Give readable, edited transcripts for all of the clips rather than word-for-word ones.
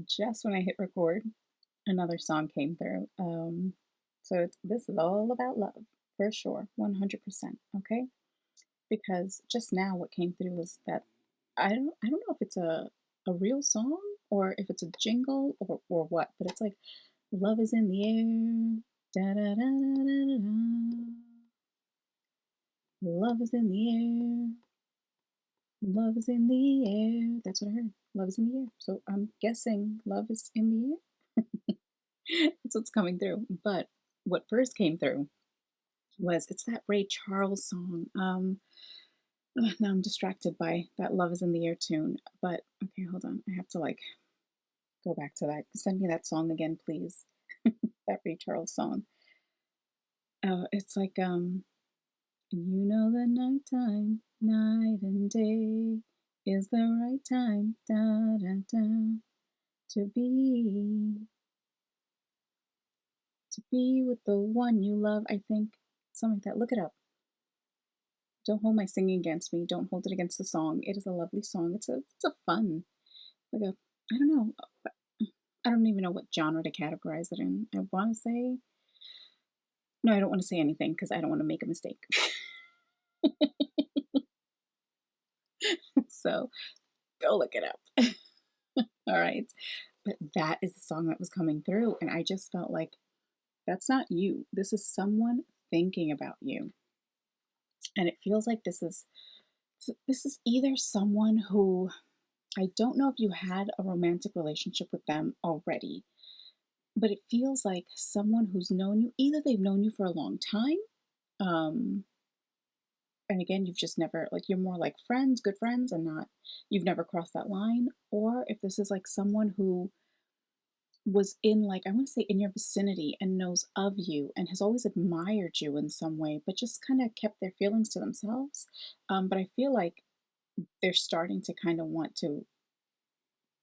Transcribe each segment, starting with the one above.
just when I hit record, another song came through. This is all about love for sure, 100%. Okay, because just now what came through was that I don't know if it's a real song or if it's a jingle or what, but it's like love is in the air, da da da da da da. Love is in the air, love is in the air. That's what I heard. Love is in the air. So I'm guessing love is in the air. That's what's coming through. But what first came through was it's that Ray Charles song. Now I'm distracted by that "Love Is in the Air" tune. But okay, hold on. I have to like go back to that. Send me that song again, please. That Ray Charles song. It's like you know the nighttime, night and day is the right time, da da da, to be with the one you love. I think something like that. Look it up. Don't hold my singing against me. Don't hold it against the song. It is a lovely song. It's a fun like a I don't know. I don't even know what genre to categorize it in. I want to say no. I don't want to say anything because I don't want to make a mistake. So go look it up. All right. But that is the song that was coming through, and I just felt like that's not you. This is someone thinking about you, and it feels like this is either someone who I don't know if you had a romantic relationship with them already, but it feels like someone who's known you. Either they've known you for a long time, um, and again, you've just never like you're more like friends, good friends, and not you've never crossed that line, or if this is like someone who was in like I want to say in your vicinity and knows of you and has always admired you in some way, but just kind of kept their feelings to themselves. But I feel like they're starting to kind of want to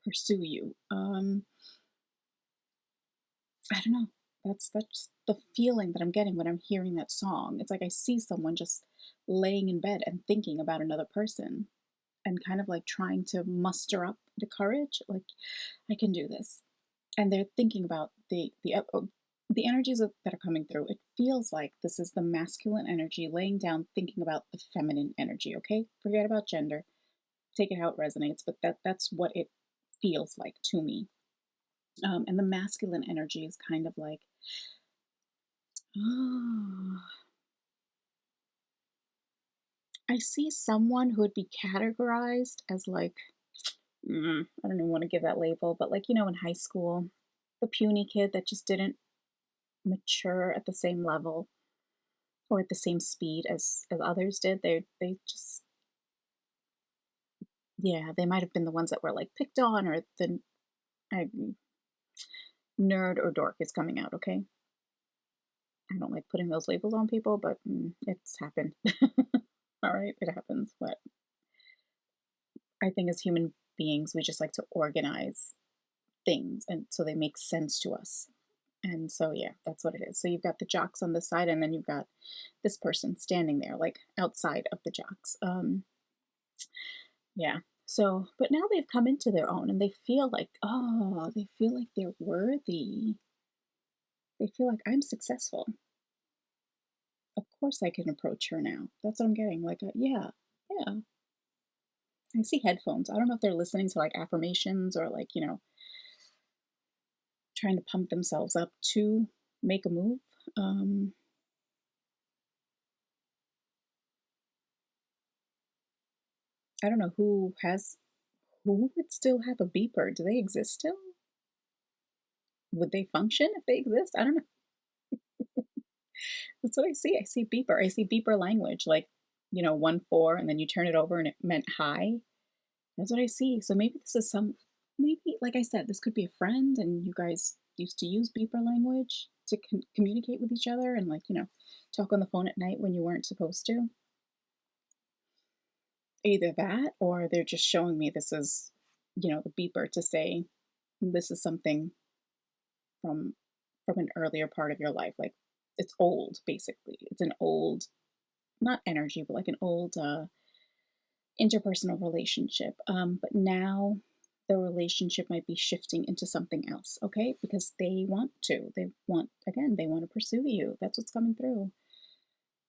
pursue you. I don't know. That's the feeling that I'm getting when I'm hearing that song. It's like I see someone just laying in bed and thinking about another person and kind of like trying to muster up the courage, like I can do this. And they're thinking about the energies that are coming through. It feels like this is the masculine energy laying down, thinking about the feminine energy. Okay, forget about gender, take it how it resonates, but that's what it feels like to me. And the masculine energy is kind of like, oh, I see someone who would be categorized as like, I don't even want to give that label, but like, in high school, the puny kid that just didn't mature at the same level or at the same speed as others did. They just yeah, they might have been the ones that were like picked on or the I, nerd or dork is coming out. Okay, I don't like putting those labels on people, but it's happened. All right, it happens. But I think as human beings, we just like to organize things, and so they make sense to us. And so, yeah, that's what it is. So you've got the jocks on the side, and then you've got this person standing there, like outside of the jocks. Yeah. So, but now they've come into their own and they feel like, oh, they feel like they're worthy. They feel like I'm successful. Of course I can approach her now. That's what I'm getting. Like, yeah, yeah. I see headphones. I don't know if they're listening to like affirmations or like, trying to pump themselves up to make a move. Um, I don't know who would still have a beeper. Do they exist still? Would they function if they exist? I don't know. That's what I see. I see beeper. I see beeper language, like, 1-4, and then you turn it over and it meant hi. That's what I see. So maybe this is maybe, like I said, this could be a friend and you guys used to use beeper language to communicate with each other and, like, talk on the phone at night when you weren't supposed to. Either that or they're just showing me this is, the beeper to say this is something from an earlier part of your life. Like it's old, basically. It's an old, not energy, but like an old interpersonal relationship. But now the relationship might be shifting into something else, okay? Because they want to. They want, again, they want to pursue you. That's what's coming through.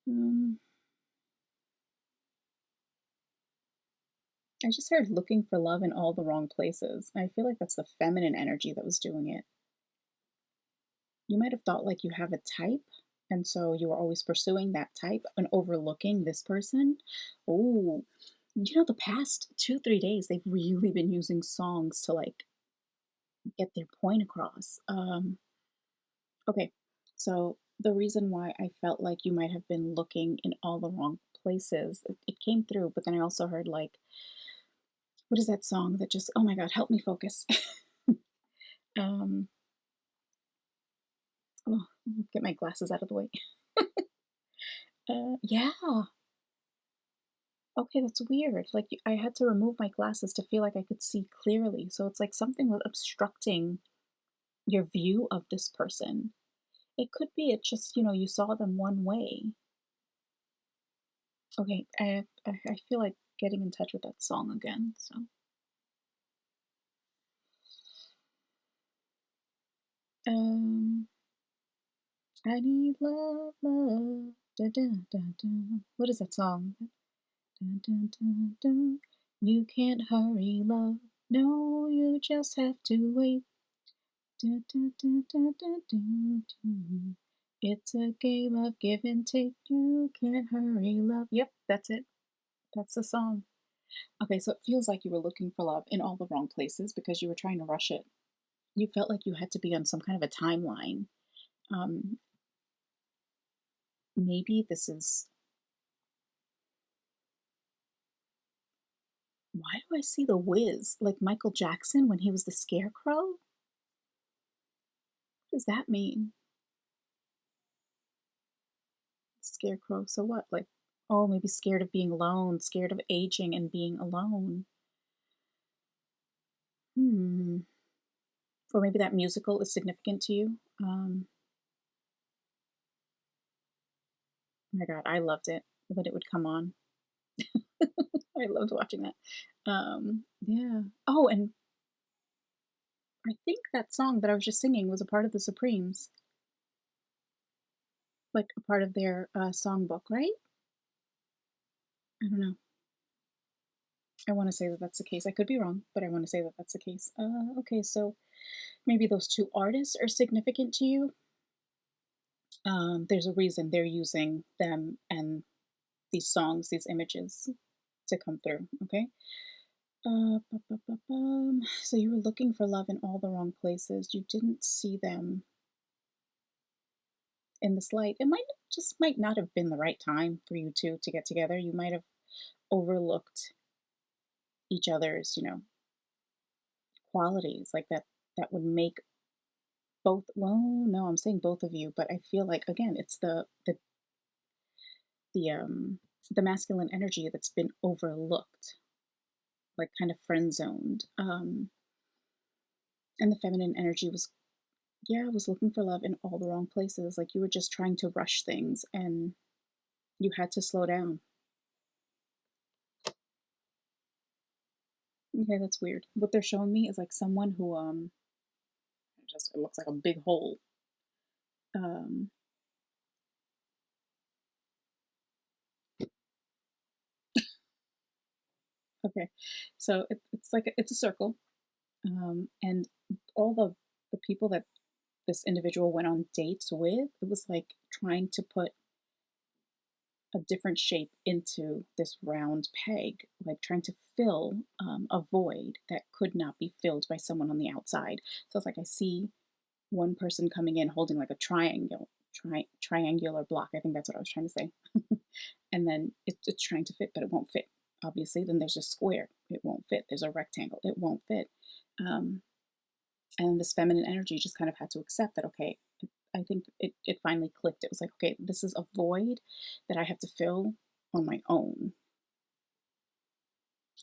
Um, I just heard looking for love in all the wrong places. I feel like that's the feminine energy that was doing it. You might have thought like you have a type, and so you were always pursuing that type and overlooking this person. Oh, the past 2, 3 days, they've really been using songs to like get their point across. Okay, so the reason why I felt like you might have been looking in all the wrong places, it came through, but then I also heard like, what is that song that just, oh my God, help me focus. um, oh, get my glasses out of the way. Yeah, okay, that's weird. Like I had to remove my glasses to feel like I could see clearly. So it's like something was obstructing your view of this person. It could be it just, you saw them one way. Okay, I feel like getting in touch with that song again. So um I need love, love. Da, da, da, da. What is that song? Dun, dun, dun, dun. You can't hurry, love. No, you just have to wait. Dun, dun, dun, dun, dun, dun, dun. It's a game of give and take. You can't hurry, love. Yep, that's it. That's the song. Okay, so it feels like you were looking for love in all the wrong places because you were trying to rush it. You felt like you had to be on some kind of a timeline. Um, Maybe this is, why do I see the Wiz like Michael Jackson when he was the Scarecrow? What does that mean? Scarecrow. So what? Like, oh, maybe scared of being alone, scared of aging and being alone. Hmm. Or maybe that musical is significant to you. Oh my God, I loved it when it would come on. I loved watching that. Yeah. Oh, and I think that song that I was just singing was a part of the Supremes, like a part of their songbook, right? I don't know. I want to say that that's the case. I could be wrong, but I want to say that that's the case. Okay, so maybe those two artists are significant to you. There's a reason they're using them and these songs, these images to come through. Okay. So you were looking for love in all the wrong places. You didn't see them in this light. It might not have been the right time for you two to get together. You might have overlooked each other's, qualities like that would make both. Well, no, I'm saying both of you, but I feel like again, it's the masculine energy that's been overlooked, like kind of friend zoned. And the feminine energy was, yeah, was looking for love in all the wrong places. Like you were just trying to rush things and you had to slow down. Okay, that's weird. What they're showing me is like someone who it looks like a big hole. Um okay. So it's like it's a circle. And all the people that this individual went on dates with, it was like trying to put a different shape into this round peg, like trying to fill a void that could not be filled by someone on the outside. So it's like I see one person coming in holding like a triangular block. I think that's what I was trying to say. And then it's trying to fit, but it won't fit. Obviously, then there's a square. It won't fit. There's a rectangle. It won't fit. Um, and this feminine energy just kind of had to accept that, okay, I think it finally clicked. It was like, okay, this is a void that I have to fill on my own.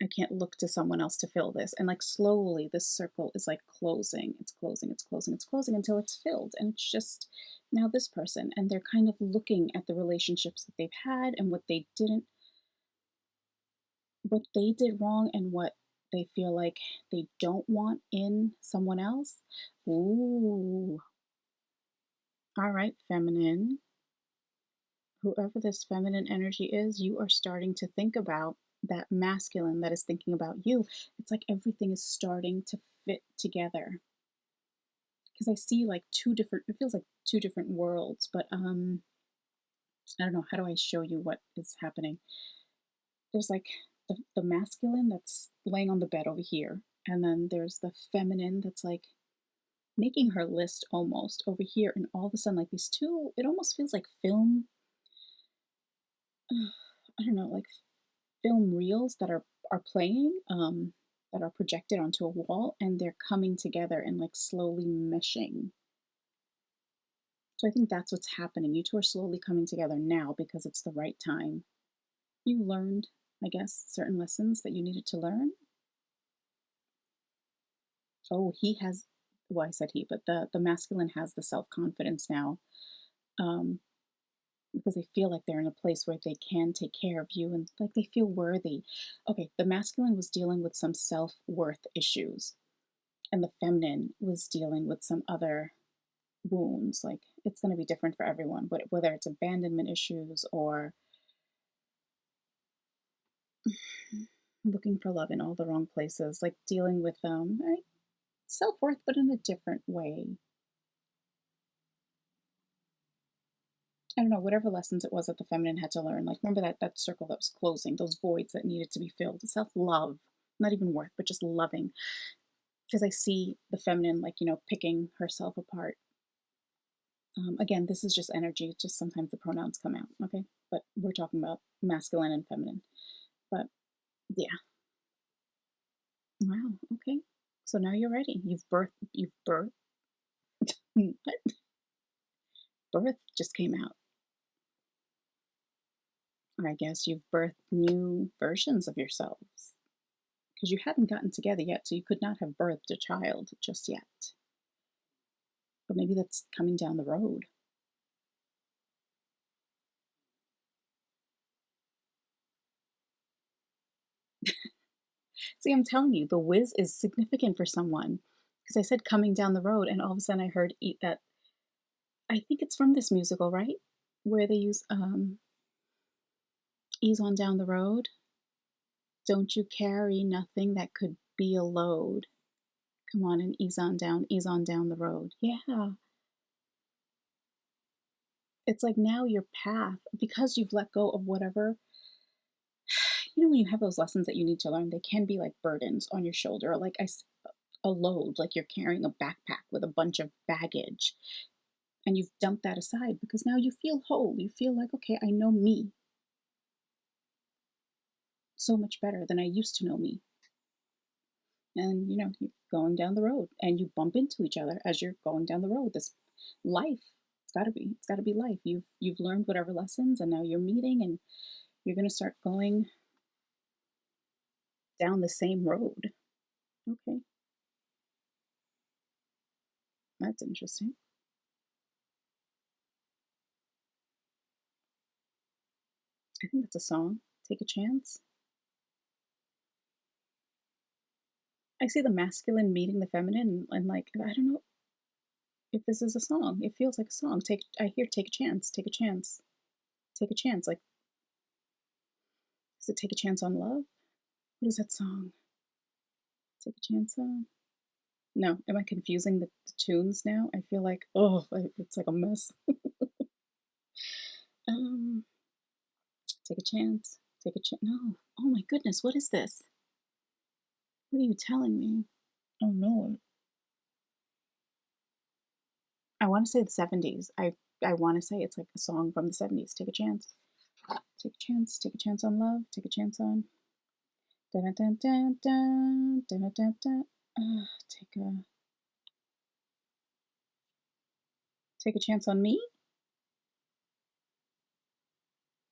I can't look to someone else to fill this. And like slowly, this circle is like closing. It's closing, it's closing, it's closing until it's filled. And it's just now this person. And they're kind of looking at the relationships that they've had and what they did wrong and what They feel like they don't want in someone else. Ooh, all right, feminine. Whoever this feminine energy is, you are starting to think about that masculine that is thinking about you. It's like everything is starting to fit together. Because I see like two different, it feels like two different worlds, but I don't know, how do I show you what is happening? There's like the masculine that's laying on the bed over here, and then there's the feminine that's like making her list almost over here, and all of a sudden, like these two, it almost feels like film. I don't know, like film reels that are playing, that are projected onto a wall, and they're coming together and like slowly meshing. So I think that's what's happening. You two are slowly coming together now because it's the right time. You learned, I guess, certain lessons that you needed to learn. Oh, he has, well, I said he, but the masculine has the self-confidence now, um, because they feel like they're in a place where they can take care of you and like they feel worthy. Okay, the masculine was dealing with some self-worth issues, and the feminine was dealing with some other wounds. Like it's going to be different for everyone, but whether it's abandonment issues or looking for love in all the wrong places, like dealing with right, self-worth, but in a different way. I don't know, whatever lessons it was that the feminine had to learn. Like, remember that circle that was closing, those voids that needed to be filled. Self love, not even worth, but just loving. Because I see the feminine, like, picking herself apart. Again, this is just energy. Just sometimes the pronouns come out, okay? But we're talking about masculine and feminine. But yeah, wow, okay. So now you're ready. You've birthed, what? Birth just came out. Or I guess you've birthed new versions of yourselves. Because you hadn't gotten together yet, so you could not have birthed a child just yet. But maybe that's coming down the road. See, I'm telling you, the whiz is significant for someone. Because I said coming down the road, and all of a sudden I heard eat that. I think it's from this musical, right? Where they use ease on down the road. Don't you carry nothing that could be a load. Come on and ease on down the road. Yeah. It's like now your path, because you've let go of whatever, when you have those lessons that you need to learn, they can be like burdens on your shoulder, like a load, like you're carrying a backpack with a bunch of baggage, and you've dumped that aside because now you feel whole. You feel like, okay, I know me so much better than I used to know me. And you're going down the road and you bump into each other as you're going down the road. This life, it's got to be life. You've learned whatever lessons, and now you're meeting, and you're going to start going down the same road. Okay, that's interesting. I think that's a song. Take a chance. I see the masculine meeting the feminine, and like, I don't know if this is a song. It feels like a song. I hear take a chance, take a chance, take a chance. Like, does it take a chance on love? What is that song? Take a chance on? No, am I confusing the tunes now? I feel like, oh, it's like a mess. um, take a chance, take a chance. No, oh my goodness, what is this? What are you telling me? Oh no, I want to say the 70s. I want to say it's like a song from the 70s. Take a chance. Take a chance. Take a chance on love. Take a chance on. Dun dun dun dun dun dun dun. Take a chance on me.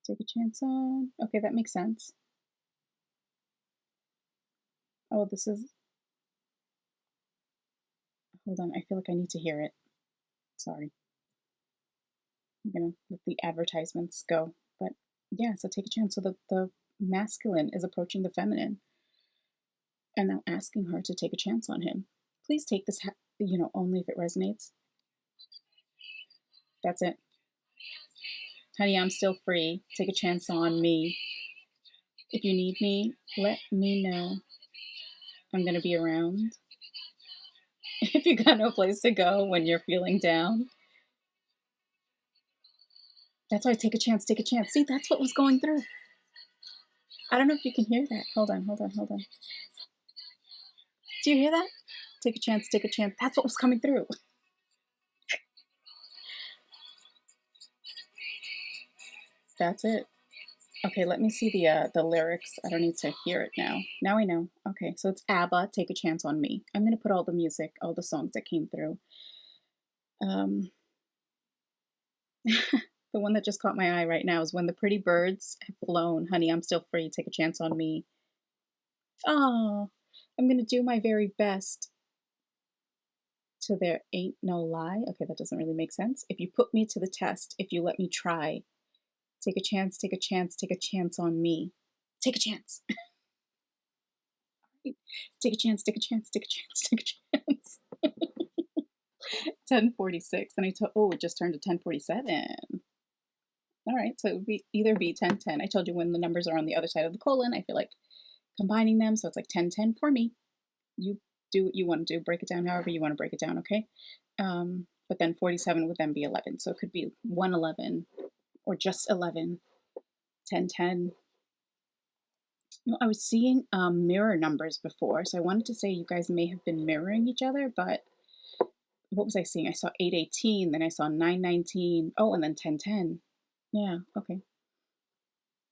Take a chance on. Okay, that makes sense. Oh, this is. Hold on. I feel like I need to hear it. Sorry. I'm gonna let the advertisements go. But yeah, so take a chance. So the masculine is approaching the feminine, and now asking her to take a chance on him. Please take this, only if it resonates. That's it. Honey, I'm still free. Take a chance on me. If you need me, let me know. I'm going to be around. If you got no place to go when you're feeling down. That's why take a chance, take a chance. See, that's what was going through. I don't know if you can hear that. Hold on. Do you hear that? Take a chance, take a chance. That's what was coming through. That's it. Okay, let me see the lyrics. I don't need to hear it now. Now I know. Okay, so it's ABBA, Take a Chance on Me. I'm going to put all the music, all the songs that came through. The one that just caught my eye right now is When the Pretty Birds Have Flown. Honey, I'm still free. Take a chance on me. Oh, I'm going to do my very best. To There Ain't No Lie. Okay, that doesn't really make sense. If you put me to the test, if you let me try, take a chance, take a chance, take a chance on me. Take a chance. Take a chance, take a chance, take a chance, take a chance. 10:46. And it just turned to 10:47. All right, so it would either be 10:10. I told you when the numbers are on the other side of the colon, I feel like combining them. So it's like 10:10 for me. You do what you want to do. Break it down however you want to break it down, okay? But then 47 would then be 11. So it could be 111 or just 11, 10:10. I was seeing mirror numbers before, so I wanted to say you guys may have been mirroring each other, but what was I seeing? I saw 818, then I saw 919. Oh, and then 1010. Yeah, okay.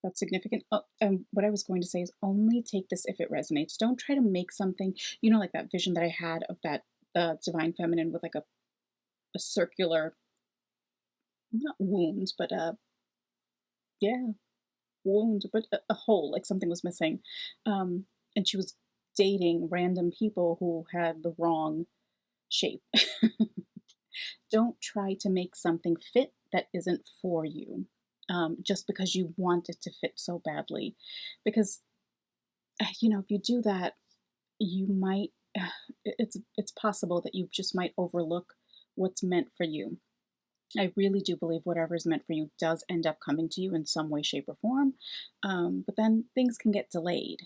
That's significant. Oh, and what I was going to say is only take this if it resonates. Don't try to make something, like that vision that I had of that divine feminine with like a circular, not wound, but yeah, wound, but a hole, like something was missing. And she was dating random people who had the wrong shape. Don't try to make something fit that isn't for you, just because you want it to fit so badly. Because, if you do that, you might, it's possible that you just might overlook what's meant for you. I really do believe whatever is meant for you does end up coming to you in some way, shape, or form. But then things can get delayed.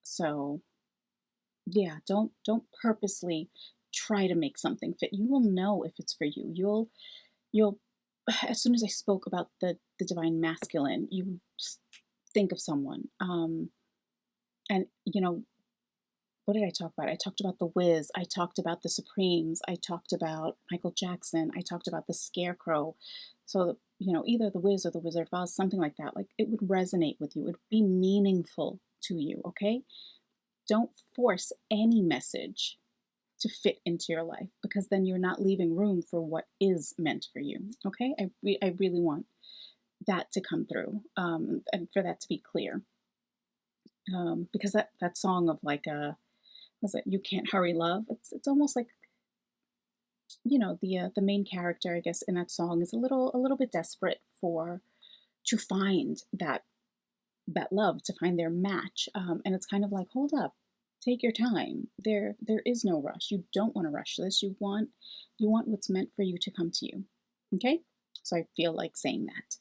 So yeah, don't purposely try to make something fit. You will know if it's for you. You'll as soon as I spoke about the divine masculine, you think of someone. And what did I talk about? I talked about the Wiz. I talked about the Supremes. I talked about Michael Jackson. I talked about the Scarecrow. So, either the Wiz or the Wizard of Oz, something like that. Like it would resonate with you. It would be meaningful to you, okay? Don't force any message to fit into your life because then you're not leaving room for what is meant for you, okay? I really want that to come through and for that to be clear. Because that song of like, was it You Can't Hurry Love? It's almost like, the main character, I guess, in that song is a little bit desperate to find that love, to find their match. And it's kind of like, hold up, take your time. There is no rush. You don't want to rush this. You want what's meant for you to come to you. Okay? So I feel like saying that.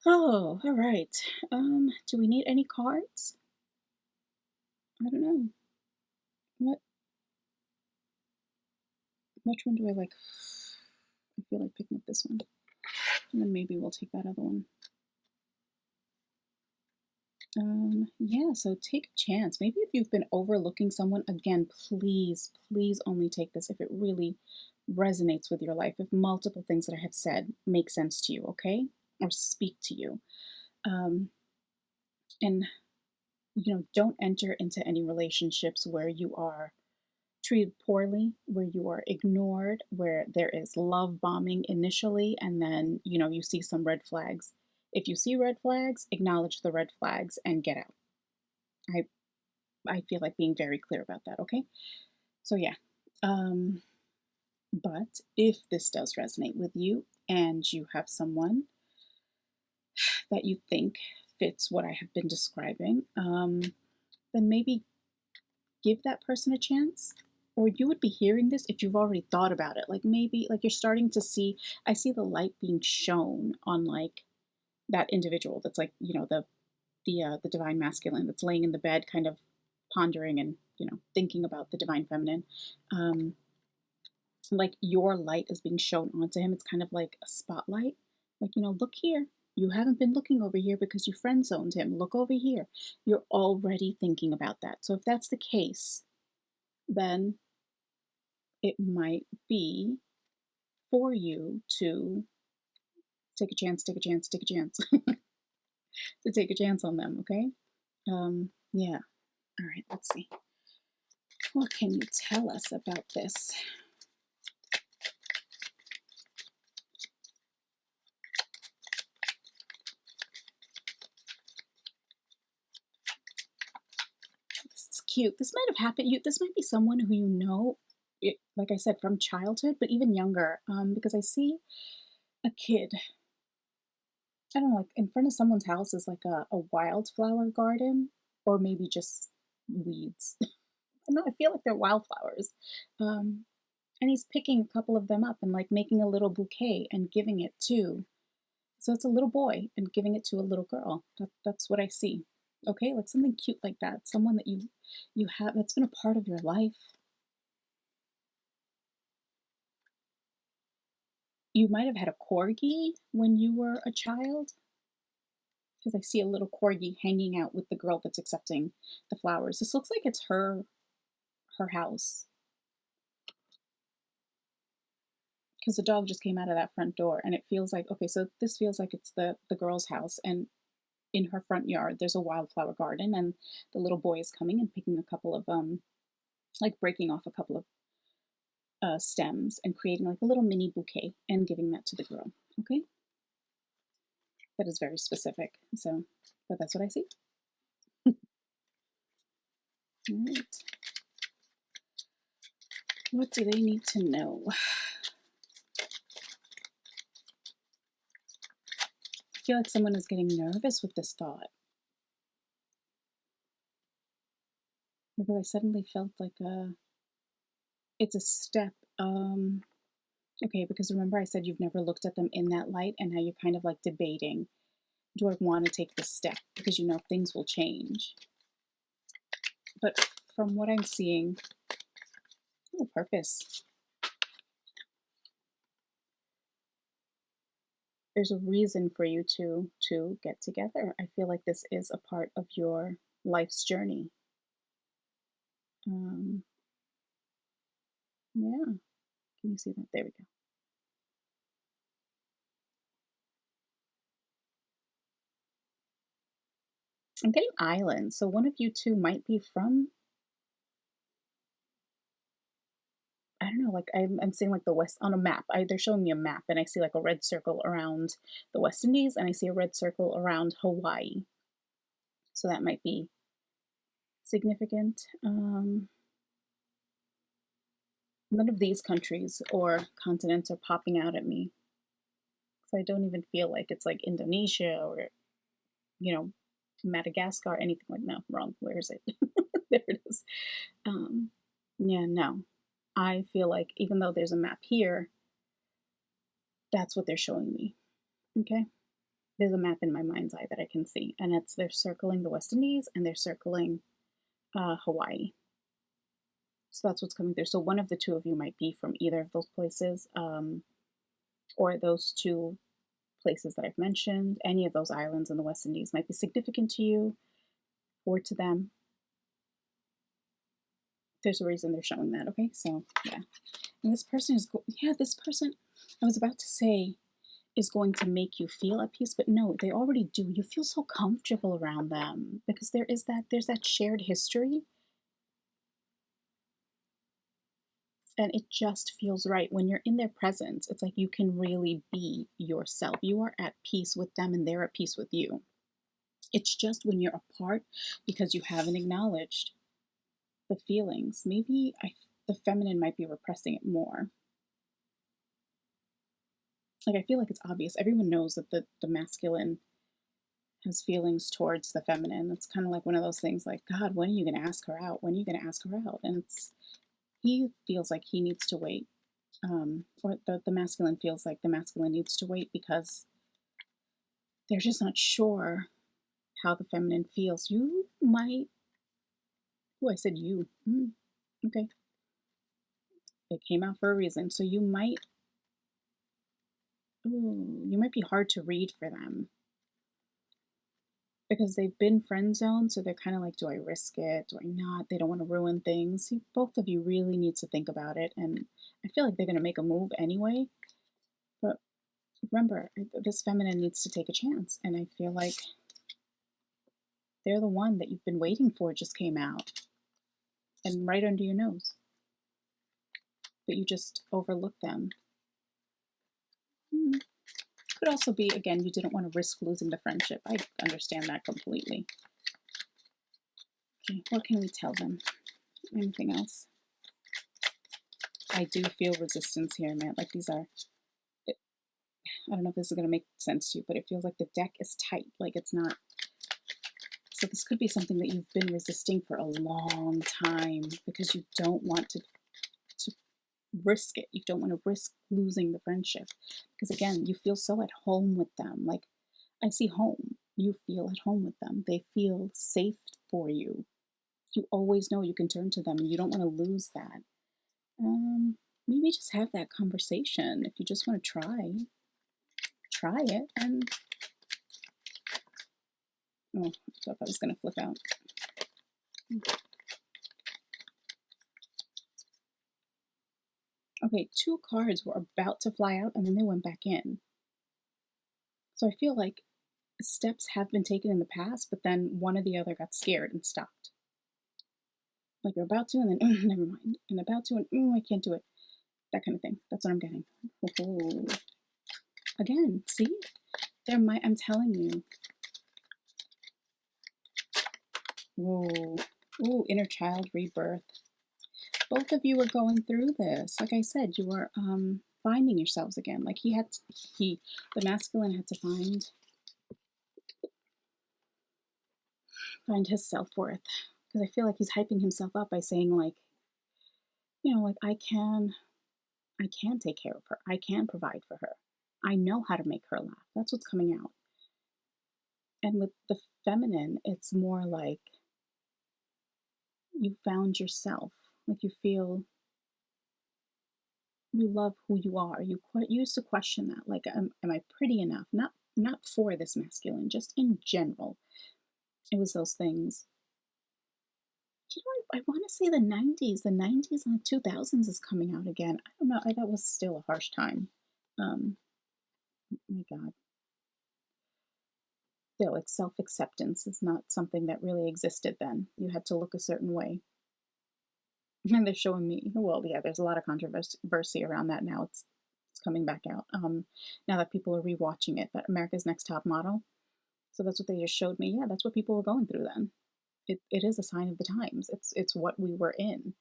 Oh, all right. Do we need any cards? I don't know. Which one do I like? I feel like picking up this one. And then maybe we'll take that other one. Yeah, so take a chance. Maybe if you've been overlooking someone, again, please only take this if it really resonates with your life. If multiple things that I have said make sense to you, okay? Or speak to you. And, don't enter into any relationships where you are treated poorly, where you are ignored, where there is love bombing initially, and then, you see some red flags. If you see red flags, acknowledge the red flags and get out. I feel like being very clear about that, okay? So yeah. But if this does resonate with you and you have someone that you think fits what I have been describing, then maybe give that person a chance. Or you would be hearing this if you've already thought about it. Like maybe like you're starting to see, I see the light being shown on like that individual that's like, the divine masculine that's laying in the bed kind of pondering and, thinking about the divine feminine. Um, like your light is being shown onto him. It's kind of like a spotlight. Like, look here. You haven't been looking over here because you friend zoned him. Look over here. You're already thinking about that. So if that's the case, then it might be for you to take a chance, take a chance, take a chance, to take a chance on them, okay? Yeah. All right, let's see. What can you tell us about this? This is cute. This might have happened. This might be someone who like I said, from childhood, but even younger. Because I see a kid. I don't know, like in front of someone's house is like a wildflower garden, or maybe just weeds. I don't know. I feel like they're wildflowers. Um, and he's picking a couple of them up and like making a little bouquet and giving it to. So it's a little boy and giving it to a little girl. That's what I see. Okay, like something cute like that. Someone that you have that's been a part of your life. You might have had a corgi when you were a child, because I see a little corgi hanging out with the girl that's accepting the flowers. This looks like it's her house, because the dog just came out of that front door, and it feels like, okay, so this feels like it's the girl's house, and in her front yard there's a wildflower garden, and the little boy is coming and picking a couple of like breaking off a couple of stems and creating like a little mini bouquet and giving that to the girl. Okay, that is very specific. So, but that's what I see. All right. What do they need to know? I feel like someone is getting nervous with this thought, because I suddenly felt like it's a step. Okay, because remember I said you've never looked at them in that light, and now you're kind of like debating, do I want to take this step? Because things will change. But from what I'm seeing, purpose. There's a reason for you to get together. I feel like this is a part of your life's journey. Um, yeah. Can you see that? There we go. I'm getting islands, so one of you two might be from, I don't know, like I'm seeing like the West on a map. They're showing me a map, and I see like a red circle around the West Indies, and I see a red circle around Hawaii. So that might be significant. None of these countries or continents are popping out at me. So I don't even feel like it's like Indonesia or, you know, Madagascar, anything like, no, wrong. Where is it? There it is. Um, yeah, no. I feel like even though there's a map here, that's what they're showing me. Okay? There's a map in my mind's eye that I can see, and they're circling the West Indies and they're circling Hawaii. So that's what's coming through. So one of the two of you might be from either of those places, or those two places that I've mentioned. Any of those islands in the West Indies might be significant to you or to them. There's a reason they're showing that, okay? So, yeah. And this person is, this person, I was about to say, is going to make you feel at peace, but no, they already do. You feel so comfortable around them because there's that shared history, and it just feels right. When you're in their presence, it's like you can really be yourself. You are at peace with them and they're at peace with you. It's just when you're apart, because you haven't acknowledged the feelings. Maybe the feminine might be repressing it more. Like I feel like it's obvious. Everyone knows that the masculine has feelings towards the feminine. It's kind of like one of those things like, God, when are you going to ask her out? When are you going to ask her out? And he feels like he needs to wait. Or the masculine feels like the masculine needs to wait because they're just not sure how the feminine feels. You might, oh, I said you. Okay. It came out for a reason. So you might be hard to read for them because they've been friend zoned. So they're kind of like, do I risk it? Do I not? They don't want to ruin things. Both of you really need to think about it. And I feel like they're going to make a move anyway. But remember, this feminine needs to take a chance. And I feel like they're the one that you've been waiting for just came out and right under your nose. But you just overlooked them. Could also be, again, you didn't want to risk losing the friendship. I understand that completely. Okay, what can we tell them? Anything else? I do feel resistance here, man. Like these are, I don't know if this is going to make sense to you, but it feels like the deck is tight. Like it's not. So this could be something that you've been resisting for a long time because you don't want to risk it. You don't want to risk losing the friendship because again, you feel so at home with them. Like I see home. You feel at home with them. They feel safe for you. You always know you can turn to them and you don't want to lose that. Maybe just have that conversation. If you just want to try it. And oh, I thought that was going to flip out. Okay, 2 cards were about to fly out and then they went back in. So I feel like steps have been taken in the past, but then one or the other got scared and stopped. Like you're about to, and then never mind, and about to, and I can't do it. That kind of thing. That's what I'm getting. Oh. Again, see, I'm telling you. Whoa. Ooh, inner child rebirth. Both of you were going through this. Like I said, you were finding yourselves again. Like the masculine had to find his self-worth. Because I feel like he's hyping himself up by saying like, like I can take care of her. I can provide for her. I know how to make her laugh. That's what's coming out. And with the feminine, it's more like you found yourself. Like you feel you love who you are. You used to question that. Like, am I pretty enough? Not for this masculine, just in general. It was those things. I want to say the 90s. The 90s and the 2000s is coming out again. I don't know. That was still a harsh time. My God. Yeah, like self-acceptance is not something that really existed then. You had to look a certain way. And they're showing me, well, yeah, there's a lot of controversy around that now. It's coming back out. Now that people are rewatching it, that America's Next Top Model. So that's what they just showed me. Yeah, that's what people were going through then. It is a sign of the times. It's what we were in.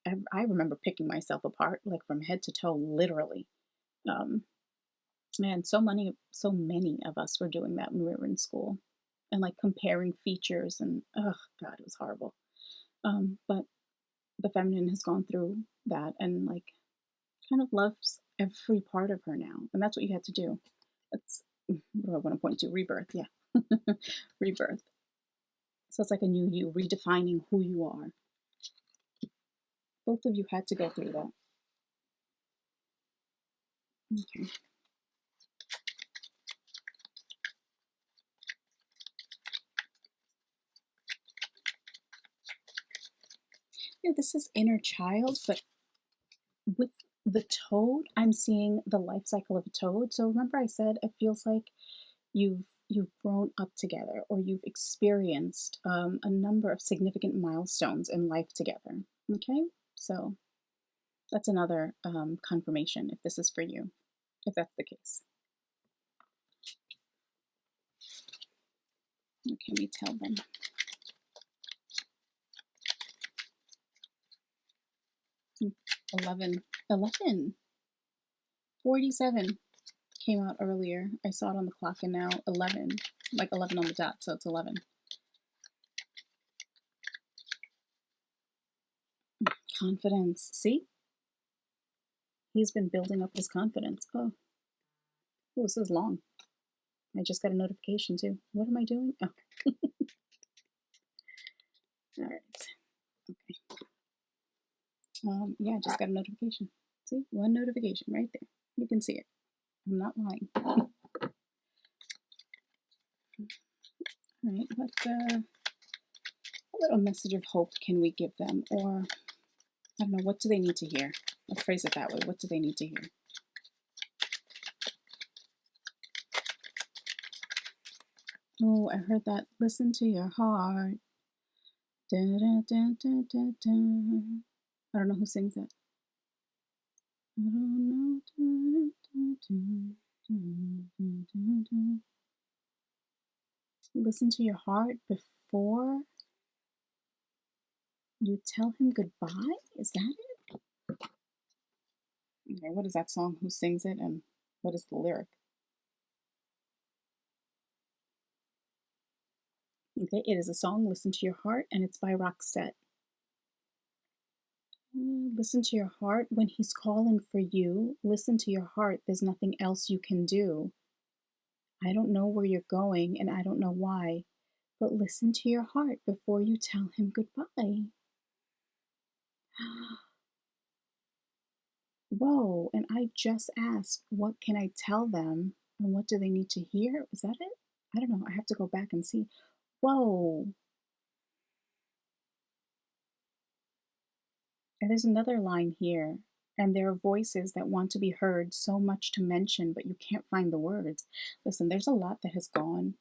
I remember picking myself apart, like from head to toe, literally. Man, so many of us were doing that when we were in school, and like comparing features, and oh God, it was horrible. But the feminine has gone through that and like kind of loves every part of her now, and that's what you had to do. That's what do I want to point to? Rebirth, yeah, rebirth. So it's like a new you, redefining who you are. Both of you had to go through that. Okay. Yeah, this is inner child, but with the toad, I'm seeing the life cycle of a toad. So remember I said it feels like you've grown up together, or you've experienced a number of significant milestones in life together. Okay, so that's another confirmation if this is for you, if that's the case. What can we tell them? 11, 47 came out earlier. I saw it on the clock, and now 11. like 11 on the dot, so it's 11. Confidence. See? He's been building up his confidence. Oh, this is long. I just got a notification too. What am I doing? Oh. All right. Okay. Yeah, just got a notification. See? One notification right there. You can see it. I'm not lying. All right, what little message of hope can we give them? Or, I don't know, what do they need to hear? Let's phrase it that way. What do they need to hear? Oh, I heard that. Listen to your heart. Da, da, da, da, da, da. I don't know who sings it. I don't know. Listen to your heart before you tell him goodbye? Is that it? Okay, what is that song? Who sings it? And what is the lyric? Okay, it is a song, Listen to Your Heart, and it's by Roxette. Listen to your heart when he's calling for you. Listen to your heart. There's nothing else you can do. I don't know where you're going, and I don't know why, but listen to your heart before you tell him goodbye. Whoa, and I just asked, what can I tell them, and what do they need to hear? Is that it? I don't know. I have to go back and see. Whoa. And there's another line here. And there are voices that want to be heard, so much to mention, but you can't find the words. Listen, there's a lot that has gone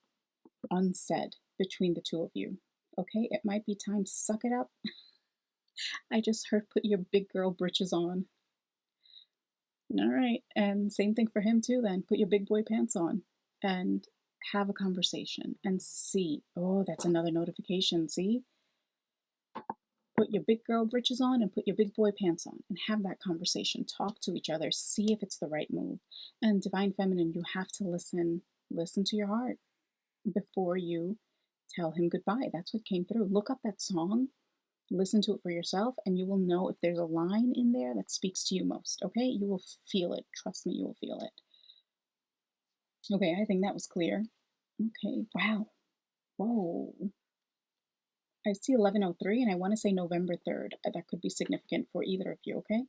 unsaid between the two of you. Okay, it might be time to suck it up. I just heard put your big girl britches on. All right, and same thing for him too then. Put your big boy pants on and have a conversation and see. Oh, that's another notification. See? Put your big girl britches on and put your big boy pants on and have that conversation. Talk to each other. See if it's the right move. And Divine Feminine, you have to listen. Listen to your heart before you tell him goodbye. That's what came through. Look up that song, listen to it for yourself, and you will know if there's a line in there that speaks to you most. Okay? You will feel it. Trust me, you will feel it. Okay, I think that was clear. Okay, wow. Whoa. I see 11:03 and I want to say November 3rd. That could be significant for either of you, okay?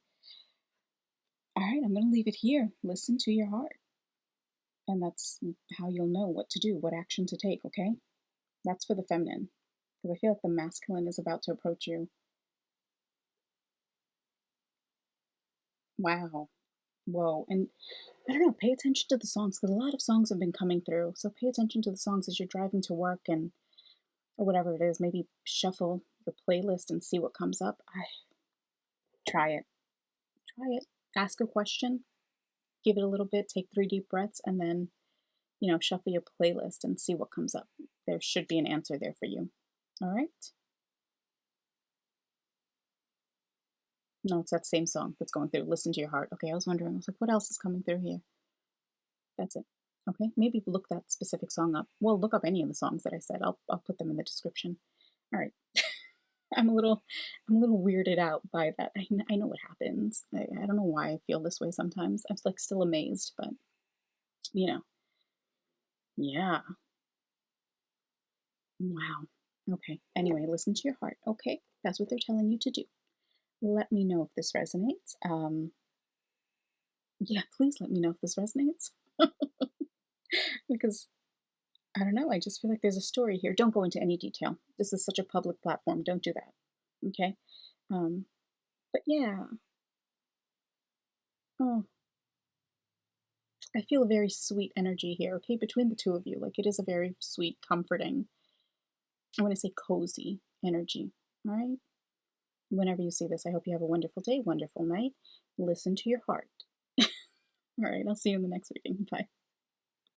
All right, I'm going to leave it here. Listen to your heart. And that's how you'll know what to do, what action to take, okay? That's for the feminine. Because I feel like the masculine is about to approach you. Wow. Whoa. And I don't know, pay attention to the songs because a lot of songs have been coming through. So pay attention to the songs as you're driving to work and or whatever it is. Maybe shuffle your playlist and see what comes up. Try it. Try it. Ask a question. Give it a little bit. Take 3 deep breaths and then, shuffle your playlist and see what comes up. There should be an answer there for you. All right? No, it's that same song that's going through. Listen to your heart. Okay, I was wondering. I was like, what else is coming through here? That's it. Okay, maybe look that specific song up. Well, look up any of the songs that I said. I'll put them in the description. All right. I'm a little weirded out by that. I know what happens. I don't know why I feel this way sometimes. I'm like still amazed, but yeah. Wow. Okay. Anyway, listen to your heart. Okay, that's what they're telling you to do. Let me know if this resonates. Yeah, please let me know if this resonates. Because I don't know, I just feel like there's a story here. Don't go into any detail. This is such a public platform. Don't do that. Okay? Um, but yeah. Oh, I feel a very sweet energy here, okay, between the two of you. Like it is a very sweet, comforting, I want to say cozy energy. All right? Whenever you see this, I hope you have a wonderful day, wonderful night. Listen to your heart. All right, I'll see you in the next reading. Bye.